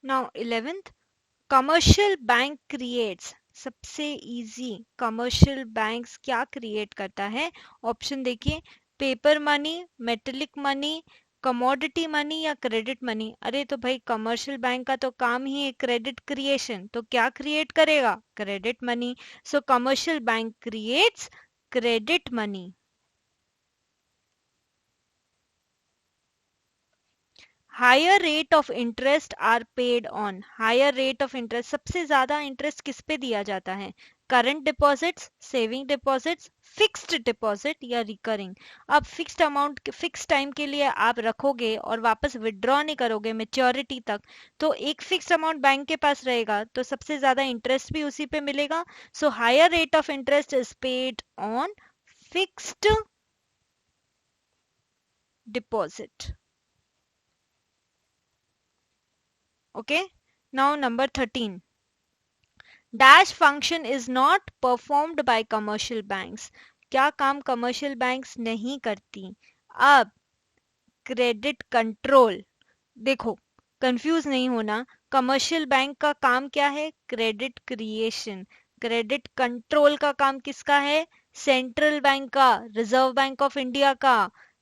Now 11th, commercial bank creates, सबसे easy, commercial banks क्या create करता है? ऑप्शन देखिए, paper money, metallic money, commodity money या क्रेडिट मनी। अरे तो भाई कमर्शियल बैंक का तो काम ही है क्रेडिट क्रिएशन, तो क्या क्रिएट करेगा? Credit money. So commercial bank creates credit money. Higher rate of interest are paid on, higher rate of interest, सबसे ज्यादा इंटरेस्ट किस पे दिया जाता है? Current deposits, saving deposits, fixed deposit या रिकरिंग। अब फिक्स्ड अमाउंट फिक्स टाइम के लिए आप रखोगे और वापस विड्रॉ नहीं करोगे मेच्योरिटी तक, तो एक फिक्स्ड अमाउंट बैंक के पास रहेगा, तो सबसे ज्यादा इंटरेस्ट भी उसी पे मिलेगा। So higher rate of interest is paid on fixed deposit. Okay, now number 13, dash function is not performed by commercial banks, क्या काम कमर्शियल बैंक्स नहीं करती? अब क्रेडिट कंट्रोल, देखो कंफ्यूज नहीं होना, कमर्शियल बैंक का काम क्या है? Credit creation. क्रेडिट कंट्रोल का काम किसका है? सेंट्रल बैंक का, रिजर्व बैंक ऑफ इंडिया का।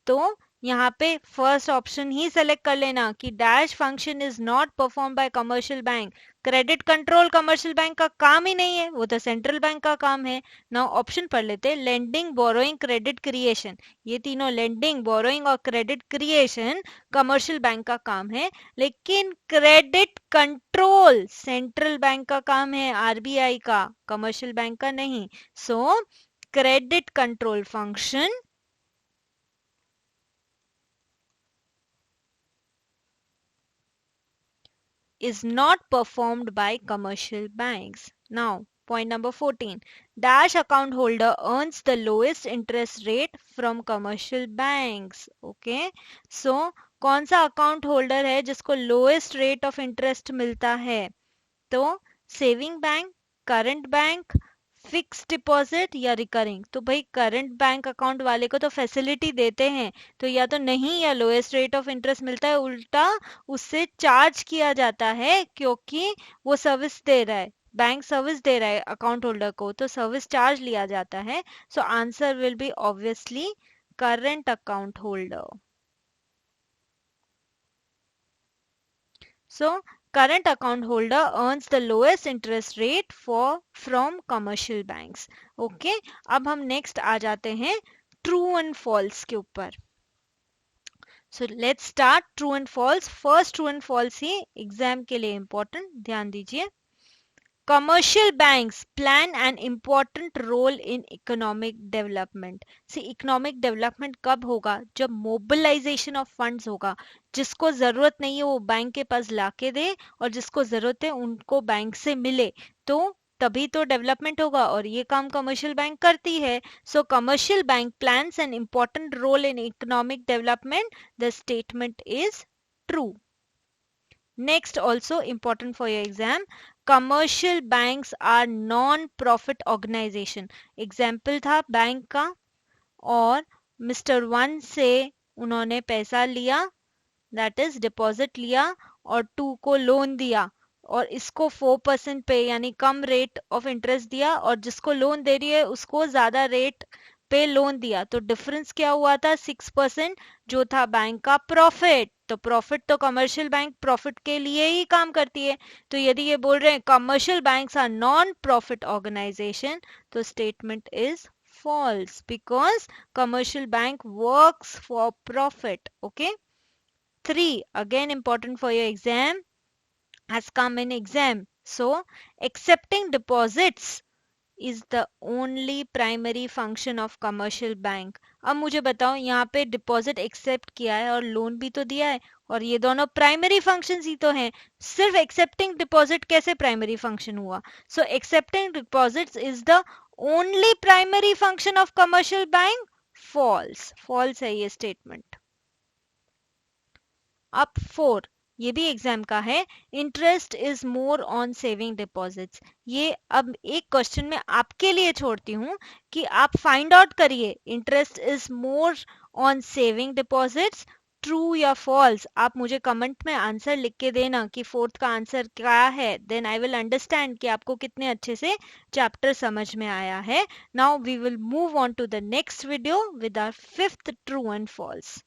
तो यहाँ पे फर्स्ट ऑप्शन ही सेलेक्ट कर लेना कि dash function is not perform by commercial bank. Credit control commercial bank का काम ही नहीं है, वो तो सेंट्रल बैंक का काम है। नाउ ऑप्शन पढ़ लेते हैं, लेंडिंग, बोरोइंग, क्रेडिट क्रिएशन। ये तीनों लेंडिंग, बोरोइंग और क्रेडिट क्रिएशन कमर्शियल बैंक का काम है, लेकिन क्रेडिट कंट्रोल सेंट्रल बैंक का काम है, आरबीआई का, कमर्शियल बैंक का नहीं। सो credit control function is not performed by commercial banks. Now, point number 14. Dash account holder earns the lowest interest rate from commercial banks. Okay. So, कौन सा account holder है जिसको लोएस्ट रेट ऑफ इंटरेस्ट मिलता है? तो saving bank, current bank, fix deposit या recurring. तो भाई करंट बैंक अकाउंट वाले को तो फैसिलिटी देते हैं, तो या तो नहीं या लोएस्ट रेट ऑफ इंटरेस्ट मिलता है, उल्टा उससे चार्ज किया जाता है क्योंकि वो सर्विस दे रहा है, बैंक सर्विस दे रहा है अकाउंट होल्डर को, तो सर्विस चार्ज लिया जाता है। So answer will be obviously current account holder. So current account holder earns the lowest interest rate for from commercial banks. Okay, अब हम next आ जाते हैं true and false के ऊपर. So let's start true and false. First true and false he exam के लिए important, ध्यान दीजिए. Commercial banks plan an important role in economic development. See, economic development कब होगा? जब mobilization of funds होगा, जिसको जरूरत नहीं है वो बैंक के पास लाके दे और जिसको जरूरत है उनको बैंक से मिले, तो तभी तो डेवलपमेंट होगा, और ये काम कमर्शियल बैंक करती है. So commercial bank plans an important role in economic development. The statement is true. Next, also important for your exam, commercial banks are non-profit organization. Example था बैंक का, और मिस्टर वन से उन्होंने पैसा लिया, that is deposit लिया, और to को लोन दिया, और इसको 4% पे यानी कम रेट ऑफ इंटरेस्ट दिया, और जिसको लोन दे रही है उसको ज्यादा रेट पे लोन दिया, तो डिफरेंस क्या हुआ था? 6%, जो था बैंक का प्रॉफिट. तो प्रॉफिट तो कमर्शियल बैंक प्रॉफिट के लिए ही काम करती है. तो यदि ये बोल रहे हैं commercial banks are non profit organisation, तो statement is false because commercial bank works for profit. Okay. 3, again important for your exam, has come in exam. So accepting deposits is the only primary function of commercial bank. अब मुझे बताओ, यहाँ पे deposit accept किया है और loan भी तो दिया है, और ये दोनों प्राइमरी फंक्शंस ही तो हैं. सिर्फ एक्सेप्टिंग डिपॉजिट कैसे प्राइमरी फंक्शन हुआ? So accepting deposits is the only primary function of commercial bank. False, false है ये स्टेटमेंट. अब 4, ये भी एग्जाम का है, interest is more on saving deposits. ये अब एक क्वेश्चन में आपके लिए छोड़ती हूँ कि आप फाइंड आउट करिए, interest is more on saving deposits, true या फॉल्स, आप मुझे कमेंट में आंसर लिख के देना कि फोर्थ का आंसर क्या है, देन आई विल अंडरस्टैंड कि आपको कितने अच्छे से चैप्टर समझ में आया है. Now we will move on to the next video with our fifth true and false.